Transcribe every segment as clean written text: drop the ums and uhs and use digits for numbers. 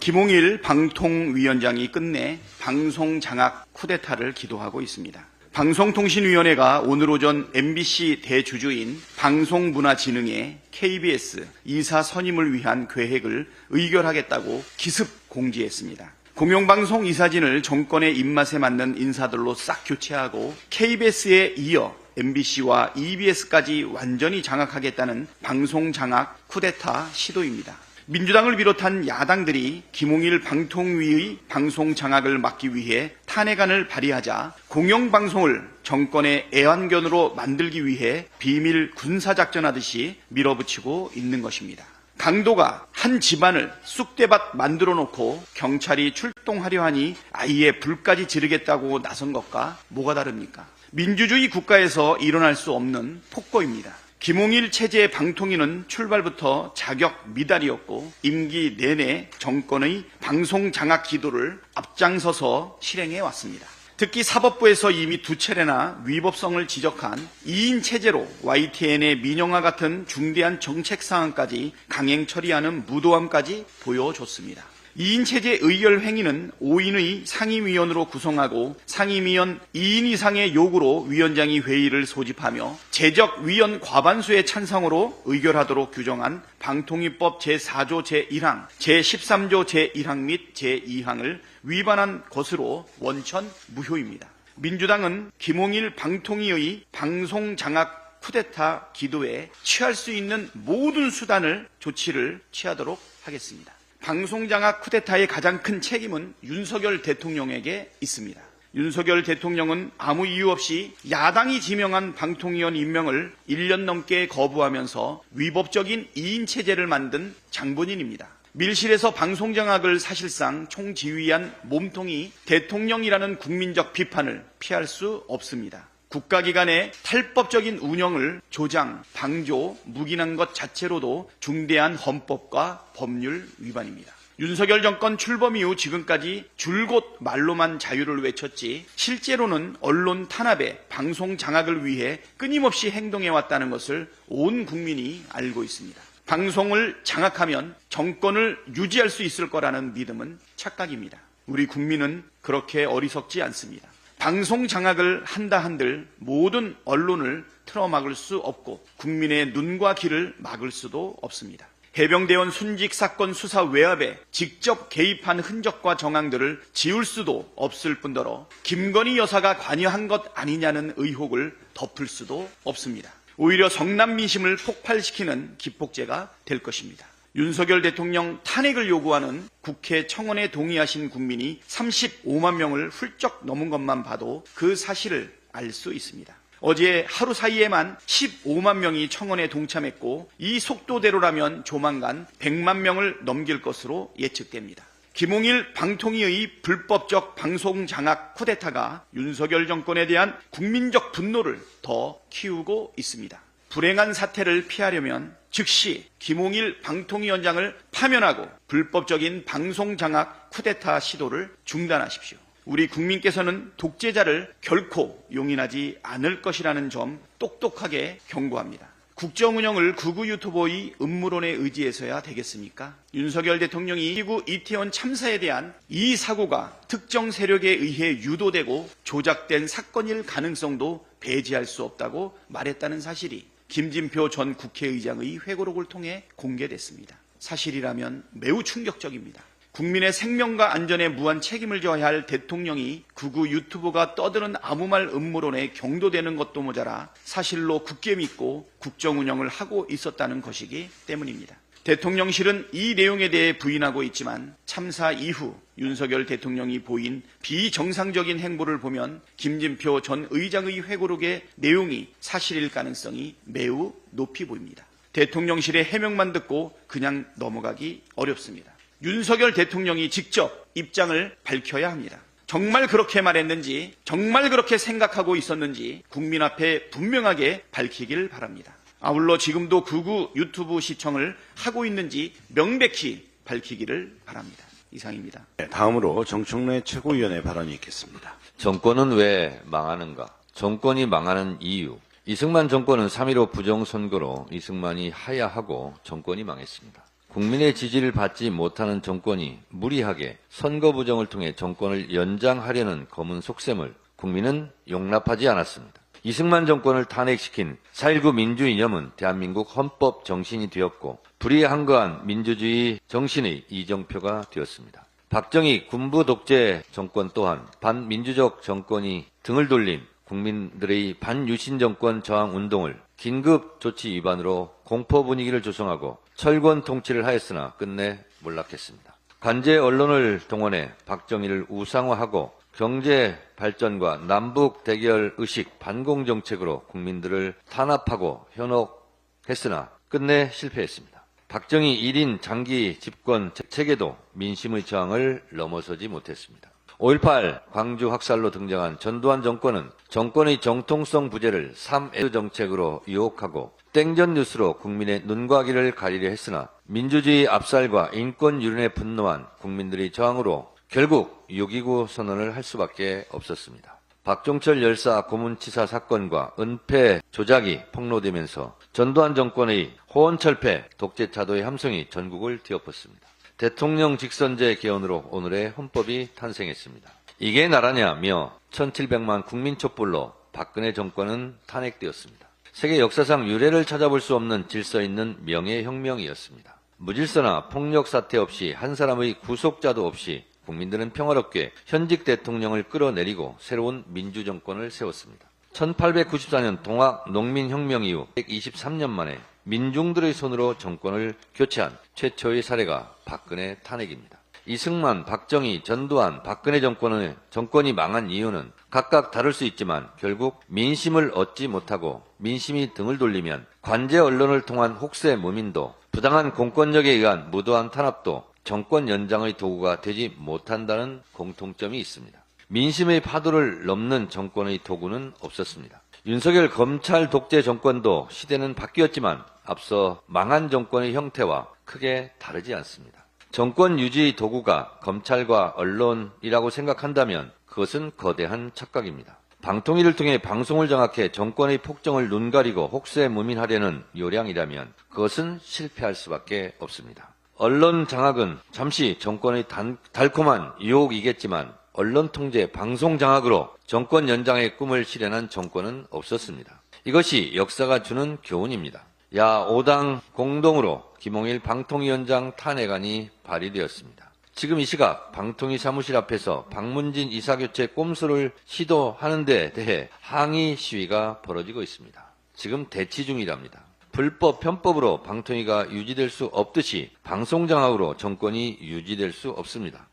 김홍일 방통위원장이 끝내 방송장악 쿠데타를 기도하고 있습니다. 방송통신위원회가 오늘 오전 MBC 대주주인 방송문화진흥회 KBS 이사 선임을 위한 계획을 의결하겠다고 기습 공지했습니다. 공영방송 이사진을 정권의 입맛에 맞는 인사들로 싹 교체하고 KBS에 이어 MBC와 EBS까지 완전히 장악하겠다는 방송장악 쿠데타 시도입니다. 민주당을 비롯한 야당들이 김홍일 방통위의 방송장악을 막기 위해 탄핵안을 발의하자 공영방송을 정권의 애완견으로 만들기 위해 비밀 군사작전하듯이 밀어붙이고 있는 것입니다. 강도가 한 집안을 쑥대밭 만들어 놓고 경찰이 출동하려 하니 아예 불까지 지르겠다고 나선 것과 뭐가 다릅니까? 민주주의 국가에서 일어날 수 없는 폭거입니다. 김홍일 체제의 방통위는 출발부터 자격 미달이었고 임기 내내 정권의 방송 장악 기도를 앞장서서 실행해 왔습니다. 특히 사법부에서 이미 두 차례나 위법성을 지적한 2인 체제로 YTN의 민영화 같은 중대한 정책 사항까지 강행 처리하는 무도함까지 보여줬습니다. 2인 체제 의결 행위는 5인의 상임위원으로 구성하고 상임위원 2인 이상의 요구로 위원장이 회의를 소집하며 제적위원 과반수의 찬성으로 의결하도록 규정한 방통위법 제4조 제1항, 제13조 제1항 및 제2항을 위반한 것으로 원천 무효입니다. 민주당은 김홍일 방통위의 방송장악 쿠데타 기도에 취할 수 있는 모든 수단을 조치를 취하도록 하겠습니다. 방송장악 쿠데타의 가장 큰 책임은 윤석열 대통령에게 있습니다. 윤석열 대통령은 아무 이유 없이 야당이 지명한 방통위원 임명을 1년 넘게 거부하면서 위법적인 2인 체제를 만든 장본인입니다. 밀실에서 방송장악을 사실상 총지휘한 몸통이 대통령이라는 국민적 비판을 피할 수 없습니다. 국가기관의 탈법적인 운영을 조장, 방조, 묵인한 것 자체로도 중대한 헌법과 법률 위반입니다. 윤석열 정권 출범 이후 지금까지 줄곧 말로만 자유를 외쳤지 실제로는 언론 탄압에 방송 장악을 위해 끊임없이 행동해왔다는 것을 온 국민이 알고 있습니다. 방송을 장악하면 정권을 유지할 수 있을 거라는 믿음은 착각입니다. 우리 국민은 그렇게 어리석지 않습니다. 방송 장악을 한다 한들 모든 언론을 틀어막을 수 없고 국민의 눈과 귀를 막을 수도 없습니다. 해병대원 순직 사건 수사 외압에 직접 개입한 흔적과 정황들을 지울 수도 없을 뿐더러 김건희 여사가 관여한 것 아니냐는 의혹을 덮을 수도 없습니다. 오히려 성남 민심을 폭발시키는 기폭제가 될 것입니다. 윤석열 대통령 탄핵을 요구하는 국회 청원에 동의하신 국민이 35만 명을 훌쩍 넘은 것만 봐도 그 사실을 알 수 있습니다. 어제 하루 사이에만 15만 명이 청원에 동참했고 이 속도대로라면 조만간 100만 명을 넘길 것으로 예측됩니다. 김홍일 방통위의 불법적 방송 장악 쿠데타가 윤석열 정권에 대한 국민적 분노를 더 키우고 있습니다. 불행한 사태를 피하려면 즉시 김홍일 방통위원장을 파면하고 불법적인 방송 장악 쿠데타 시도를 중단하십시오. 우리 국민께서는 독재자를 결코 용인하지 않을 것이라는 점 똑똑하게 경고합니다. 국정운영을 극우 유튜버의 음모론에 의지해서야 되겠습니까? 윤석열 대통령이 미국 이태원 참사에 대한 이 사고가 특정 세력에 의해 유도되고 조작된 사건일 가능성도 배제할 수 없다고 말했다는 사실이 김진표 전 국회의장의 회고록을 통해 공개됐습니다. 사실이라면 매우 충격적입니다. 국민의 생명과 안전에 무한 책임을 져야 할 대통령이 극우 유튜버가 떠드는 아무 말 음모론에 경도되는 것도 모자라 사실로 굳게 믿고 국정운영을 하고 있었다는 것이기 때문입니다. 대통령실은 이 내용에 대해 부인하고 있지만 참사 이후 윤석열 대통령이 보인 비정상적인 행보를 보면 김진표 전 의장의 회고록의 내용이 사실일 가능성이 매우 높이 보입니다. 대통령실의 해명만 듣고 그냥 넘어가기 어렵습니다. 윤석열 대통령이 직접 입장을 밝혀야 합니다. 정말 그렇게 말했는지, 정말 그렇게 생각하고 있었는지 국민 앞에 분명하게 밝히길 바랍니다. 아울러 지금도 극우 유튜브 시청을 하고 있는지 명백히 밝히기를 바랍니다. 이상입니다. 다음으로 정청래 최고위원의 발언이 있겠습니다. 정권은 왜 망하는가? 정권이 망하는 이유. 이승만 정권은 3.15 부정선거로 이승만이 하야하고 정권이 망했습니다. 국민의 지지를 받지 못하는 정권이 무리하게 선거 부정을 통해 정권을 연장하려는 검은 속셈을 국민은 용납하지 않았습니다. 이승만 정권을 탄핵시킨 4.19 민주이념은 대한민국 헌법 정신이 되었고 불의한거한 민주주의 정신의 이정표가 되었습니다. 박정희 군부 독재 정권 또한 반민주적 정권이 등을 돌린 국민들의 반유신 정권 저항 운동을 긴급 조치 위반으로 공포 분위기를 조성하고 철권 통치를 하였으나 끝내 몰락했습니다. 관제 언론을 동원해 박정희를 우상화하고 경제 발전과 남북 대결 의식 반공 정책으로 국민들을 탄압하고 현혹했으나 끝내 실패했습니다. 박정희 1인 장기 집권 체계도 민심의 저항을 넘어서지 못했습니다. 5.18 광주 학살로 등장한 전두환 정권은 정권의 정통성 부재를 3S 정책으로 유혹하고 땡전 뉴스로 국민의 눈과 귀를 가리려 했으나 민주주의 압살과 인권 유린에 분노한 국민들의 저항으로 결국 6.29 선언을 할 수밖에 없었습니다. 박종철 열사 고문치사 사건과 은폐 조작이 폭로되면서 전두환 정권의 호언철폐 독재차도의 함성이 전국을 뒤엎었습니다. 대통령 직선제 개헌으로 오늘의 헌법이 탄생했습니다. 이게 나라냐며 1700만 국민 촛불로 박근혜 정권은 탄핵되었습니다. 세계 역사상 유례를 찾아볼 수 없는 질서 있는 명예혁명이었습니다. 무질서나 폭력 사태 없이 한 사람의 구속자도 없이 국민들은 평화롭게 현직 대통령을 끌어내리고 새로운 민주정권을 세웠습니다. 1894년 동학 농민혁명 이후 123년 만에 민중들의 손으로 정권을 교체한 최초의 사례가 박근혜 탄핵입니다. 이승만, 박정희, 전두환, 박근혜 정권이 망한 이유는 각각 다를 수 있지만 결국 민심을 얻지 못하고 민심이 등을 돌리면 관제 언론을 통한 혹세 무민도 부당한 공권력에 의한 무도한 탄압도 정권 연장의 도구가 되지 못한다는 공통점이 있습니다. 민심의 파도를 넘는 정권의 도구는 없었습니다. 윤석열 검찰 독재 정권도 시대는 바뀌었지만 앞서 망한 정권의 형태와 크게 다르지 않습니다. 정권 유지 도구가 검찰과 언론이라고 생각한다면 그것은 거대한 착각입니다. 방통위를 통해 방송을 장악해 정권의 폭정을 눈가리고 혹세무민하려는 요량이라면 그것은 실패할 수밖에 없습니다. 언론 장악은 잠시 정권의 달콤한 유혹이겠지만 언론 통제, 방송 장악으로 정권 연장의 꿈을 실현한 정권은 없었습니다. 이것이 역사가 주는 교훈입니다. 야 5당 공동으로 김홍일 방통위원장 탄핵안이 발의되었습니다. 지금 이 시각 방통위 사무실 앞에서 박문진 이사교체 꼼수를 시도하는 데 대해 항의 시위가 벌어지고 있습니다. 지금 대치 중이랍니다. 불법 편법으로 방통위가 유지될 수 없듯이 방송장악으로 정권이 유지될 수 없습니다.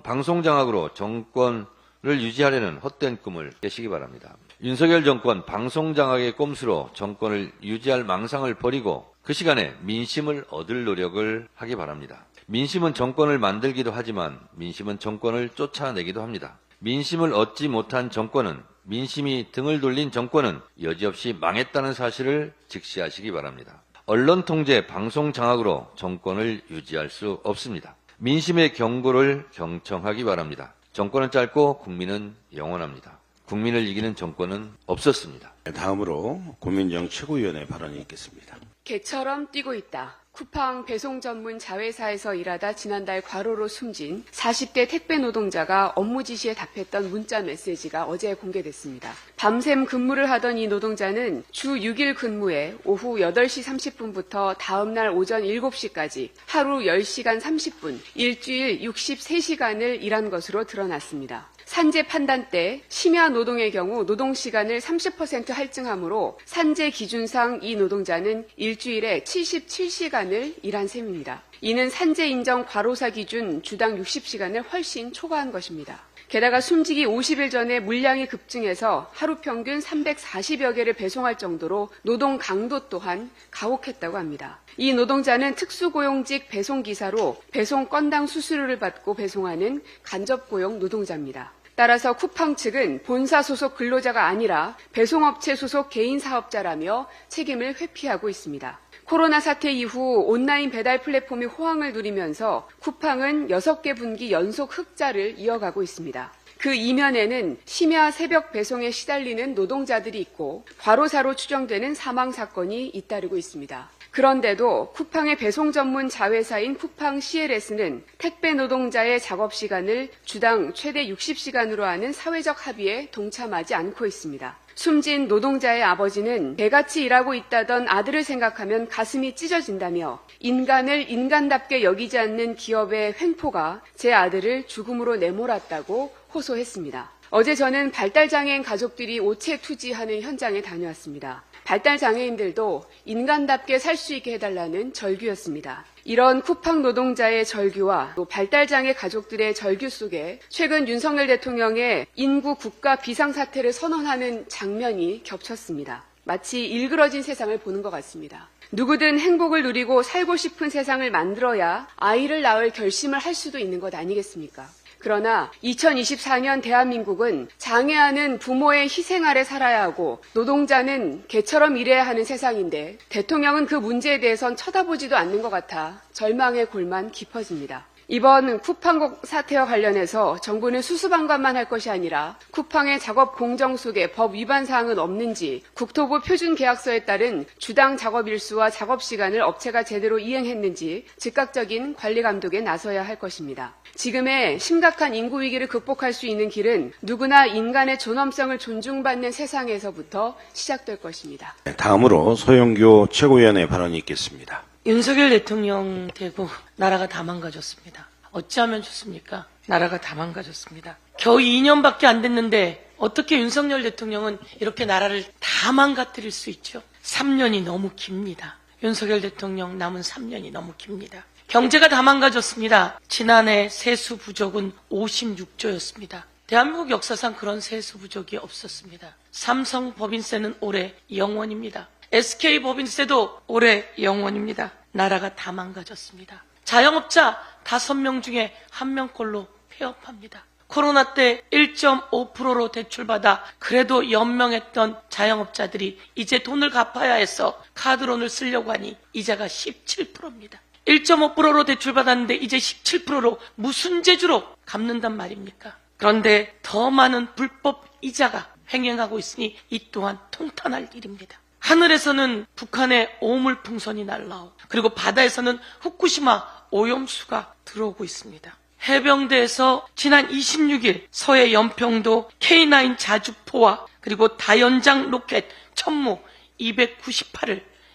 방송장악으로 정권을 유지하려는 헛된 꿈을 깨시기 바랍니다. 윤석열 정권 방송장악의 꼼수로 정권을 유지할 망상을 버리고 그 시간에 민심을 얻을 노력을 하기 바랍니다. 민심은 정권을 만들기도 하지만 민심은 정권을 쫓아내기도 합니다. 민심을 얻지 못한 정권은 민심이 등을 돌린 정권은 여지없이 망했다는 사실을 직시하시기 바랍니다. 언론 통제, 방송 장악으로 정권을 유지할 수 없습니다. 민심의 경고를 경청하기 바랍니다. 정권은 짧고 국민은 영원합니다. 국민을 이기는 정권은 없었습니다. 다음으로 고민정 최고위원의 발언이 있겠습니다. 개처럼 뛰고 있다. 쿠팡 배송 전문 자회사에서 일하다 지난달 과로로 숨진 40대 택배 노동자가 업무 지시에 답했던 문자 메시지가 어제 공개됐습니다. 밤샘 근무를 하던 이 노동자는 주 6일 근무에 오후 8시 30분부터 다음날 오전 7시까지 하루 10시간 30분, 일주일 63시간을 일한 것으로 드러났습니다. 산재 판단 때 심야 노동의 경우 노동시간을 30% 할증하므로 산재 기준상 이 노동자는 일주일에 77시간을 일한 셈입니다. 이는 산재 인정 과로사 기준 주당 60시간을 훨씬 초과한 것입니다. 게다가 숨지기 50일 전에 물량이 급증해서 하루 평균 340여 개를 배송할 정도로 노동 강도 또한 가혹했다고 합니다. 이 노동자는 특수고용직 배송기사로 배송 건당 수수료를 받고 배송하는 간접고용 노동자입니다. 따라서 쿠팡 측은 본사 소속 근로자가 아니라 배송업체 소속 개인 사업자라며 책임을 회피하고 있습니다. 코로나 사태 이후 온라인 배달 플랫폼이 호황을 누리면서 쿠팡은 6개 분기 연속 흑자를 이어가고 있습니다. 그 이면에는 심야 새벽 배송에 시달리는 노동자들이 있고 과로사로 추정되는 사망 사건이 잇따르고 있습니다. 그런데도 쿠팡의 배송 전문 자회사인 쿠팡 CLS는 택배 노동자의 작업 시간을 주당 최대 60시간으로 하는 사회적 합의에 동참하지 않고 있습니다. 숨진 노동자의 아버지는 개같이 일하고 있다던 아들을 생각하면 가슴이 찢어진다며 인간을 인간답게 여기지 않는 기업의 횡포가 제 아들을 죽음으로 내몰았다고 호소했습니다. 어제 저는 발달장애인 가족들이 오체 투지하는 현장에 다녀왔습니다. 발달장애인들도 인간답게 살 수 있게 해달라는 절규였습니다. 이런 쿠팡 노동자의 절규와 또 발달장애 가족들의 절규 속에 최근 윤석열 대통령의 인구 국가 비상사태를 선언하는 장면이 겹쳤습니다. 마치 일그러진 세상을 보는 것 같습니다. 누구든 행복을 누리고 살고 싶은 세상을 만들어야 아이를 낳을 결심을 할 수도 있는 것 아니겠습니까? 그러나 2024년 대한민국은 장애아는 부모의 희생 아래 살아야 하고 노동자는 개처럼 일해야 하는 세상인데 대통령은 그 문제에 대해선 쳐다보지도 않는 것 같아 절망의 골만 깊어집니다. 이번 쿠팡 사태와 관련해서 정부는 수수방관만 할 것이 아니라 쿠팡의 작업 공정 속에 법 위반 사항은 없는지 국토부 표준계약서에 따른 주당 작업일수와 작업시간을 업체가 제대로 이행했는지 즉각적인 관리 감독에 나서야 할 것입니다. 지금의 심각한 인구 위기를 극복할 수 있는 길은 누구나 인간의 존엄성을 존중받는 세상에서부터 시작될 것입니다. 다음으로 소영교 최고위원의 발언이 있겠습니다. 윤석열 대통령 되고 나라가 다 망가졌습니다. 어찌하면 좋습니까? 나라가 다 망가졌습니다. 겨우 2년밖에 안 됐는데 어떻게 윤석열 대통령은 이렇게 나라를 다 망가뜨릴 수 있죠? 3년이 너무 깁니다. 윤석열 대통령 남은 3년이 너무 깁니다. 경제가 다 망가졌습니다. 지난해 세수 부족은 56조였습니다. 대한민국 역사상 그런 세수 부족이 없었습니다. 삼성 법인세는 올해 0원입니다. SK 법인세도 올해 0원입니다. 나라가 다 망가졌습니다. 자영업자 5명 중에 1명꼴로 폐업합니다. 코로나 때 1.5%로 대출받아 그래도 연명했던 자영업자들이 이제 돈을 갚아야 해서 카드론을 쓰려고 하니 이자가 17%입니다. 1.5%로 대출받았는데 이제 17%로 무슨 재주로 갚는단 말입니까? 그런데 더 많은 불법 이자가 횡행하고 있으니 이 또한 통탄할 일입니다. 하늘에서는 북한의 오물풍선이 날라오고 그리고 바다에서는 후쿠시마 오염수가 들어오고 있습니다. 해병대에서 지난 26일 서해 연평도 K9 자주포와 그리고 다연장 로켓 천무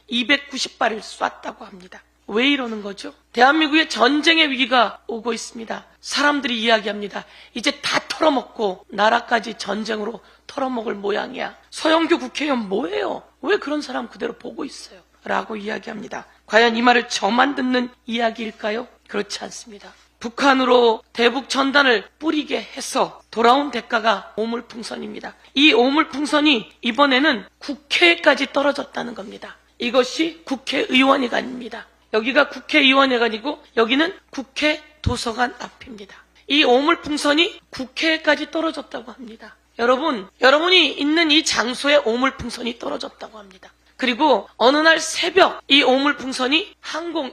298발을 쐈다고 합니다. 왜 이러는 거죠? 대한민국의 전쟁의 위기가 오고 있습니다. 사람들이 이야기합니다. 이제 다 털어먹고 나라까지 전쟁으로 털어먹을 모양이야. 서영교 국회의원 뭐예요? 왜 그런 사람 그대로 보고 있어요? 라고 이야기합니다. 과연 이 말을 저만 듣는 이야기일까요? 그렇지 않습니다. 북한으로 대북 전단을 뿌리게 해서 돌아온 대가가 오물풍선입니다. 이 오물풍선이 이번에는 국회까지 떨어졌다는 겁니다. 이것이 국회의원회관입니다. 여기가 국회의원회관이고 여기는 국회 도서관 앞입니다. 이 오물풍선이 국회까지 떨어졌다고 합니다. 여러분이 있는 이 장소에 오물풍선이 떨어졌다고 합니다. 그리고 어느 날 새벽 이 오물풍선이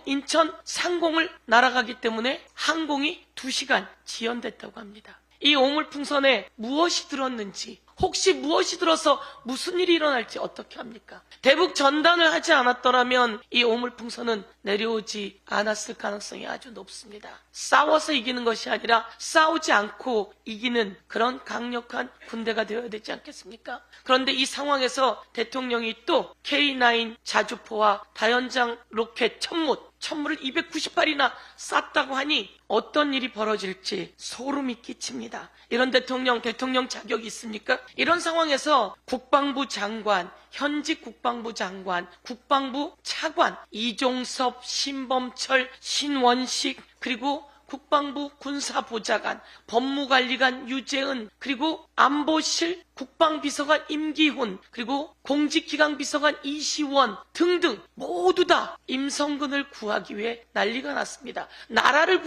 인천 상공을 날아가기 때문에 항공이 2시간 지연됐다고 합니다. 이 오물풍선에 무엇이 들었는지, 혹시 무엇이 들어서 무슨 일이 일어날지 어떻게 합니까? 대북 전단을 하지 않았더라면 이 오물풍선은 내려오지 않았을 가능성이 아주 높습니다. 싸워서 이기는 것이 아니라 싸우지 않고 이기는 그런 강력한 군대가 되어야 되지 않겠습니까? 그런데 이 상황에서 대통령이 또 K9 자주포와 다연장 로켓 천무를 298발이나 쐈다고 하니 어떤 일이 벌어질지 소름이 끼칩니다. 이런 대통령 자격이 있습니까? 이런 상황에서 국방부 장관, 현직 국방부 장관, 국방부 차관, 이종섭, 신범철, 신원식, 그리고 국방부 군사보좌관, 법무관리관 유재은, 그리고 안보실 국방비서관 임기훈, 그리고 공직기강비서관 이시원 등등 모두 다 임성근을 구하기 위해 난리가 났습니다. 나라를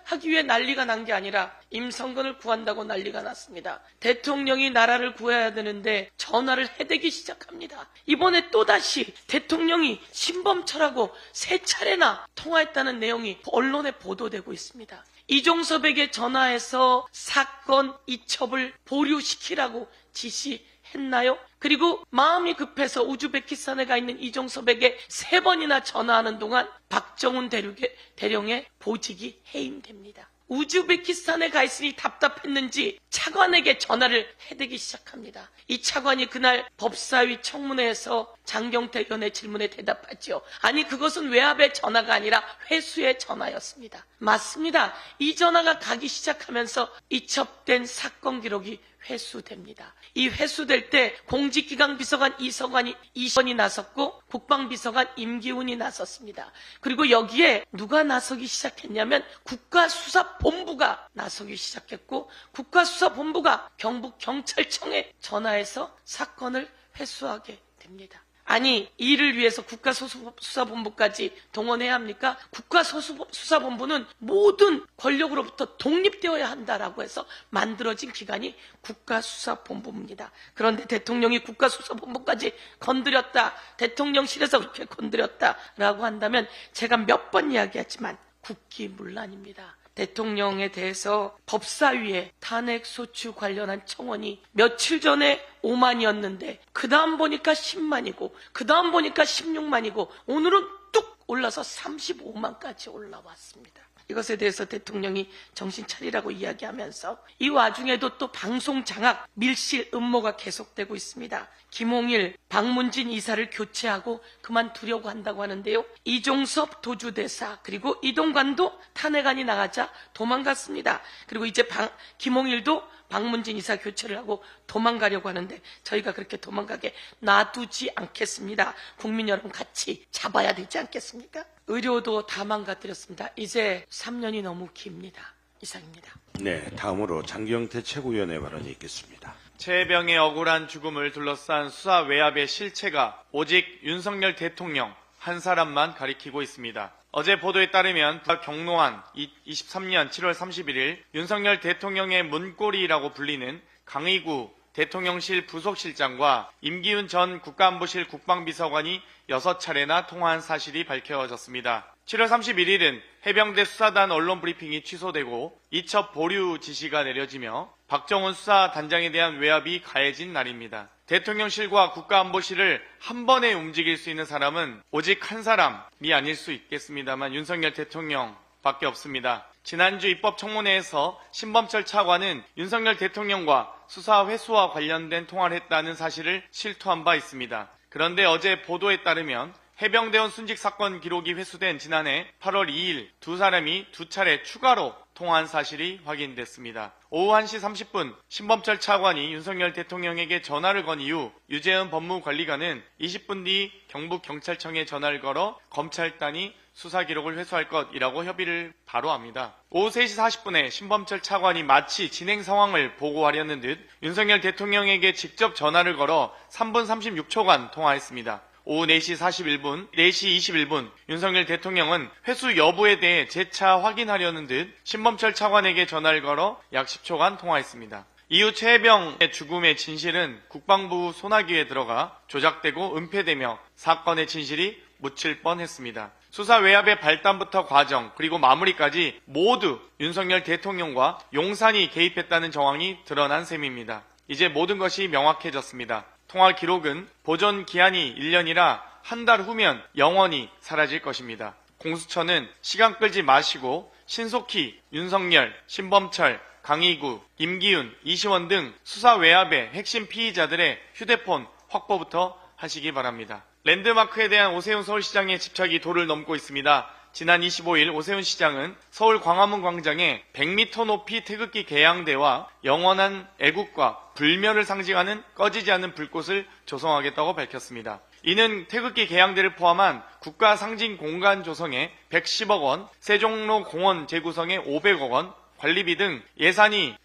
하기 위해 난리가 난 게 아니라 임성근을 구한다고 난리가 났습니다. 대통령이 나라를 구해야 되는데 전화를 해대기 시작합니다. 이번에 또다시 대통령이 신범철하고 3차례나 통화했다는 내용이 언론에 보도되고 있습니다. 이종섭에게 전화해서 사건 이첩을 보류시키라고 지시했습니다. 했나요? 그리고 마음이 급해서 우즈베키스탄에 가 있는 이종섭에게 3번이나 전화하는 동안 박정훈 대령의 보직이 해임됩니다. 우즈베키스탄에 가 있으니 답답했는지 차관에게 전화를 해대기 시작합니다. 이 차관이 그날 법사위 청문회에서 장경태 의원의 질문에 대답하죠. 아니, 그것은 외압의 전화가 아니라 회수의 전화였습니다. 맞습니다. 이 전화가 가기 시작하면서 이첩된 사건 기록이 회수됩니다. 이 회수될 때 공직기강 비서관 이선이 나섰고 국방비서관 임기훈이 나섰습니다. 그리고 여기에 누가 나서기 시작했냐면 국가수사본부가 나서기 시작했고, 국가수사본부가 경북경찰청에 전화해서 사건을 회수하게 됩니다. 아니, 이를 위해서 국가수사본부까지 동원해야 합니까? 국가수사본부는 모든 권력으로부터 독립되어야 한다라고 해서 만들어진 기관이 국가수사본부입니다. 그런데 대통령이 국가수사본부까지 건드렸다, 대통령실에서 그렇게 건드렸다라고 한다면 제가 몇 번 이야기했지만 국기문란입니다. 대통령에 대해서 법사위에 탄핵소추 관련한 청원이 며칠 전에 5만이었는데 그 다음 보니까 10만이고 그 다음 보니까 16만이고 오늘은 뚝 올라서 35만까지 올라왔습니다. 이것에 대해서 대통령이 정신 차리라고 이야기하면서 이 와중에도 또 방송 장악, 밀실 음모가 계속되고 있습니다. 김홍일, 박문진 이사를 교체하고 그만두려고 한다고 하는데요. 이종섭 도주대사 그리고 이동관도 탄핵안이 나가자 도망갔습니다. 그리고 이제 김홍일도 박문진 이사 교체를 하고 도망가려고 하는데 저희가 그렇게 도망가게 놔두지 않겠습니다. 국민 여러분 같이 잡아야 되지 않겠습니까? 의료도 다 망가뜨렸습니다. 이제 3년이 너무 깁니다. 이상입니다. 네, 다음으로 장경태 최고위원의 발언이 있겠습니다. 최혜병의 억울한 죽음을 둘러싼 수사 외압의 실체가 오직 윤석열 대통령 한 사람만 가리키고 있습니다. 어제 보도에 따르면 경로한 23년 7월 31일 윤석열 대통령의 문고리라고 불리는 강의구 대통령실 부속실장과 임기훈 전 국가안보실 국방비서관이 6차례나 통화한 사실이 밝혀졌습니다. 7월 31일은 해병대 수사단 언론 브리핑이 취소되고 이첩 보류 지시가 내려지며 박정훈 수사단장에 대한 외압이 가해진 날입니다. 대통령실과 국가안보실을 한 번에 움직일 수 있는 사람은 오직 한 사람이 아닐 수 있겠습니다만 윤석열 대통령밖에 없습니다. 지난주 입법청문회에서 신범철 차관은 윤석열 대통령과 수사 회수와 관련된 통화를 했다는 사실을 실토한 바 있습니다. 그런데 어제 보도에 따르면 해병대원 순직 사건 기록이 회수된 지난해 8월 2일 두 사람이 2차례 추가로 통화한 사실이 확인됐습니다. 오후 1시 30분 신범철 차관이 윤석열 대통령에게 전화를 건 이후 유재은 법무관리관은 20분 뒤 경북경찰청에 전화를 걸어 검찰단이 수사 기록을 회수할 것이라고 협의를 바로 합니다. 오후 3시 40분에 신범철 차관이 마치 진행 상황을 보고하려는 듯 윤석열 대통령에게 직접 전화를 걸어 3분 36초간 통화했습니다. 오후 4시 21분 윤석열 대통령은 회수 여부에 대해 재차 확인하려는 듯 신범철 차관에게 전화를 걸어 약 10초간 통화했습니다. 이후 최혜병의 죽음의 진실은 국방부 소나기에 들어가 조작되고 은폐되며 사건의 진실이 묻힐 뻔했습니다. 수사 외압의 발단부터 과정 그리고 마무리까지 모두 윤석열 대통령과 용산이 개입했다는 정황이 드러난 셈입니다. 이제 모든 것이 명확해졌습니다. 통화 기록은 보존 기한이 1년이라 한 달 후면 영원히 사라질 것입니다. 공수처는 시간 끌지 마시고 신속히 윤석열, 신범철, 강희구, 임기훈, 이시원 등 수사 외압의 핵심 피의자들의 휴대폰 확보부터 하시기 바랍니다. 랜드마크에 대한 오세훈 서울시장의 집착이 도를 넘고 있습니다. 지난 25일 오세훈 시장은 서울 광화문 광장에 100m 높이 태극기 개양대와 영원한 애국과 불멸을 상징하는 꺼지지 않는 불꽃을 조성하겠다고 밝혔습니다. 이는 태극기 개양대를 포함한 국가 상징 공간 조성에 110억 원, 세종로 공원 재구성에 500억 원, 관리비 등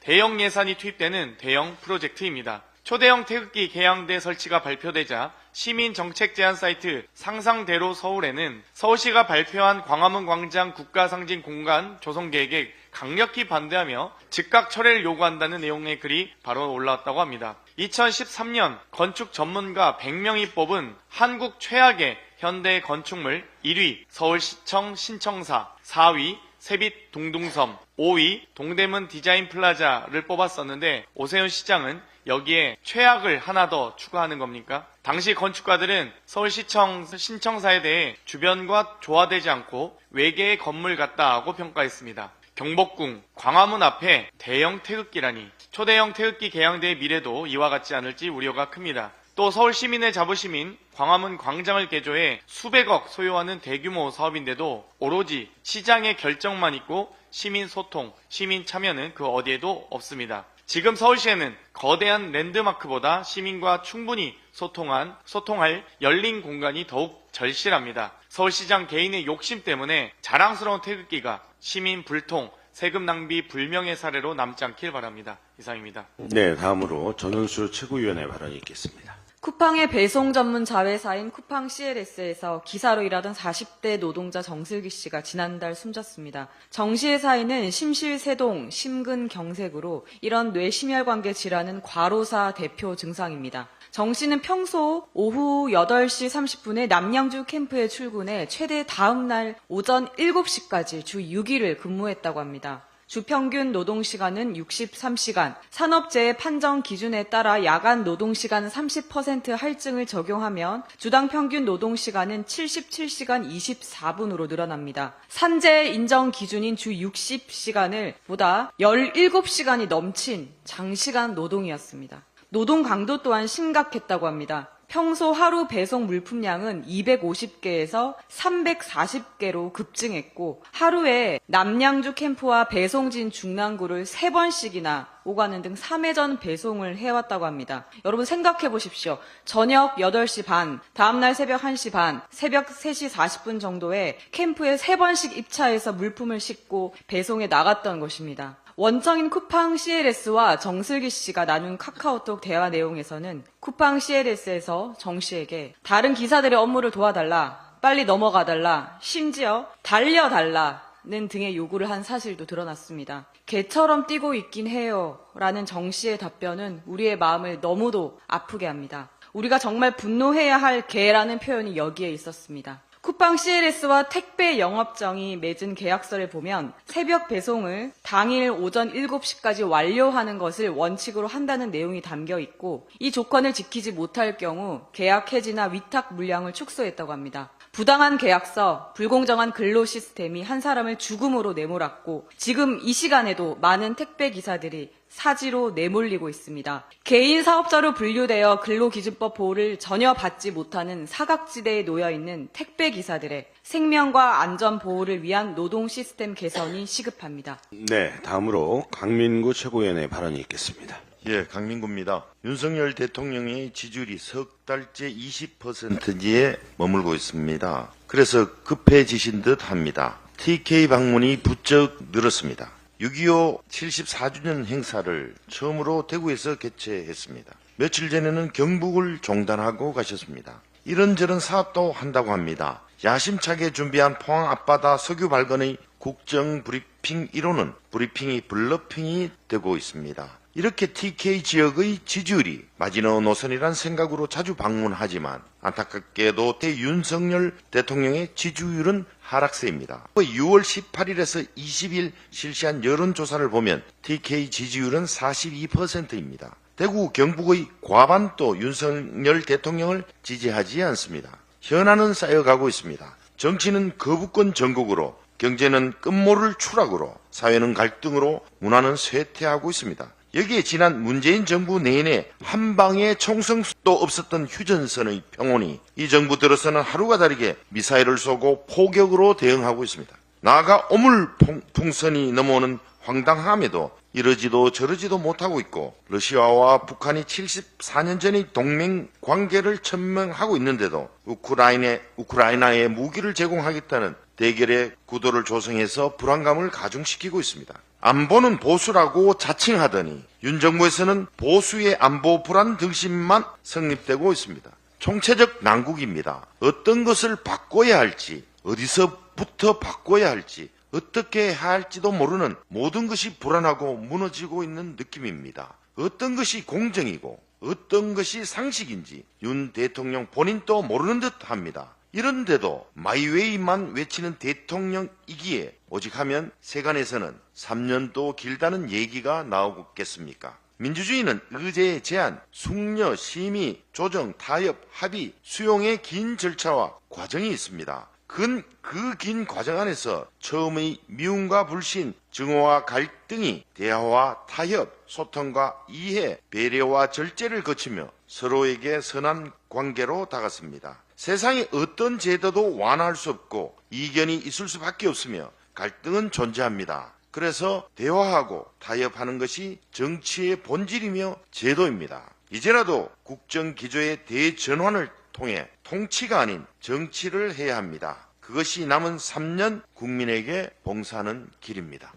대형 예산이 투입되는 대형 프로젝트입니다. 초대형 태극기 개양대 설치가 발표되자 시민정책 제안 사이트 상상대로 서울에는 서울시가 발표한 광화문 광장 국가상징 공간 조성 계획에 강력히 반대하며 즉각 철회를 요구한다는 내용의 글이 바로 올라왔다고 합니다. 2013년 건축 전문가 100명이 뽑은 한국 최악의 현대 건축물 1위 서울시청 신청사, 4위 세빛 둥둥섬, 5위 동대문 디자인 플라자를 뽑았었는데 오세훈 시장은 여기에 최악을 하나 더 추가하는 겁니까? 당시 건축가들은 서울시청 신청사에 대해 주변과 조화되지 않고 외계의 건물 같다고 평가했습니다. 경복궁, 광화문 앞에 대형 태극기라니. 초대형 태극기 개양대의 미래도 이와 같지 않을지 우려가 큽니다. 또 서울 시민의 자부심인 광화문 광장을 개조해 수백억 소요하는 대규모 사업인데도 오로지 시장의 결정만 있고 시민 소통, 시민 참여는 그 어디에도 없습니다. 지금 서울시에는 거대한 랜드마크보다 시민과 충분히 소통할 열린 공간이 더욱 절실합니다. 서울시장 개인의 욕심 때문에 자랑스러운 태극기가 시민 불통, 세금 낭비 불명예 사례로 남지 않길 바랍니다. 이상입니다. 네, 다음으로 전원수 최고위원의 발언이 있겠습니다. 쿠팡의 배송 전문 자회사인 쿠팡 CLS에서 기사로 일하던 40대 노동자 정슬기 씨가 지난달 숨졌습니다. 정 씨의 사인은 심실세동, 심근경색으로 이런 뇌심혈관계 질환은 과로사 대표 증상입니다. 정 씨는 평소 오후 8시 30분에 남양주 캠프에 출근해 최대 다음 날 오전 7시까지 주 6일을 근무했다고 합니다. 주평균 노동시간은 63시간, 산업재해 판정 기준에 따라 야간 노동시간 30% 할증을 적용하면 주당 평균 노동시간은 77시간 24분으로 늘어납니다. 산재 인정 기준인 주 60시간을 보다 17시간이 넘친 장시간 노동이었습니다. 노동 강도 또한 심각했다고 합니다. 평소 하루 배송 물품량은 250개에서 340개로 급증했고 하루에 남양주 캠프와 배송진 중랑구를 3번씩이나 오가는 등 3회전 배송을 해왔다고 합니다. 여러분 생각해 보십시오. 저녁 8시 반, 다음날 새벽 1시 반, 새벽 3시 40분 정도에 캠프에 3번씩 입차해서 물품을 싣고 배송에 나갔던 것입니다. 원청인 쿠팡 CLS와 정슬기 씨가 나눈 카카오톡 대화 내용에서는 쿠팡 CLS에서 정 씨에게 다른 기사들의 업무를 도와달라, 빨리 넘어가달라, 심지어 달려달라는 등의 요구를 한 사실도 드러났습니다. 개처럼 뛰고 있긴 해요 라는 정 씨의 답변은 우리의 마음을 너무도 아프게 합니다. 우리가 정말 분노해야 할 개라는 표현이 여기에 있었습니다. 쿠팡 CLS와 택배 영업정이 맺은 계약서를 보면 새벽 배송을 당일 오전 7시까지 완료하는 것을 원칙으로 한다는 내용이 담겨 있고 이 조건을 지키지 못할 경우 계약 해지나 위탁 물량을 축소했다고 합니다. 부당한 계약서, 불공정한 근로 시스템이 한 사람을 죽음으로 내몰았고 지금 이 시간에도 많은 택배 기사들이 사지로 내몰리고 있습니다. 개인 사업자로 분류되어 근로기준법 보호를 전혀 받지 못하는 사각지대에 놓여있는 택배 기사들의 생명과 안전 보호를 위한 노동 시스템 개선이 시급합니다. 네, 다음으로 강민구 최고위원의 발언이 있겠습니다. 예, 강민구입니다. 윤석열 대통령의 지지율이 석 달째 20%에 머물고 있습니다. 그래서 급해지신 듯 합니다. TK 방문이 부쩍 늘었습니다. 6.25 74주년 행사를 처음으로 대구에서 개최했습니다. 며칠 전에는 경북을 종단하고 가셨습니다. 이런저런 사업도 한다고 합니다. 야심차게 준비한 포항 앞바다 석유 발견의 국정 브리핑 1호는 브리핑이 블러핑이 되고 있습니다. 이렇게 TK 지역의 지지율이 마지노 노선이란 생각으로 자주 방문하지만 안타깝게도 윤석열 대통령의 지지율은 하락세입니다. 6월 18일에서 20일 실시한 여론조사를 보면 TK 지지율은 42%입니다. 대구, 경북의 과반도 윤석열 대통령을 지지하지 않습니다. 현안은 쌓여가고 있습니다. 정치는 거부권 전국으로, 경제는 끝모를 추락으로, 사회는 갈등으로, 문화는 쇠퇴하고 있습니다. 여기에 지난 문재인 정부 내내 한 방의 총성도 없었던 휴전선의 평온이 이 정부 들어서는 하루가 다르게 미사일을 쏘고 포격으로 대응하고 있습니다. 나아가 오물풍선이 넘어오는 황당함에도 이러지도 저러지도 못하고 있고 러시아와 북한이 74년 전의 동맹 관계를 천명하고 있는데도 우크라이나에 무기를 제공하겠다는 대결의 구도를 조성해서 불안감을 가중시키고 있습니다. 안보는 보수라고 자칭하더니 윤 정부에서는 보수의 안보 불안 등심만 성립되고 있습니다. 총체적 난국입니다. 어떤 것을 바꿔야 할지, 어디서부터 바꿔야 할지, 어떻게 해야 할지도 모르는 모든 것이 불안하고 무너지고 있는 느낌입니다. 어떤 것이 공정이고 어떤 것이 상식인지 윤 대통령 본인도 모르는 듯 합니다. 이런데도 마이웨이만 외치는 대통령이기에 오직 하면 세간에서는 3년도 길다는 얘기가 나오겠습니까? 민주주의는 의제 제한, 숙려, 심의, 조정, 타협, 합의, 수용의 긴 절차와 과정이 있습니다. 그 긴 과정 안에서 처음의 미움과 불신, 증오와 갈등이 대화와 타협, 소통과 이해, 배려와 절제를 거치며 서로에게 선한 관계로 다갔습니다. 세상의 어떤 제도도 완화할 수 없고 이견이 있을 수밖에 없으며 갈등은 존재합니다. 그래서 대화하고 타협하는 것이 정치의 본질이며 제도입니다. 이제라도 국정기조의 대전환을 통해 통치가 아닌 정치를 해야 합니다. 그것이 남은 3년 국민에게 봉사하는 길입니다.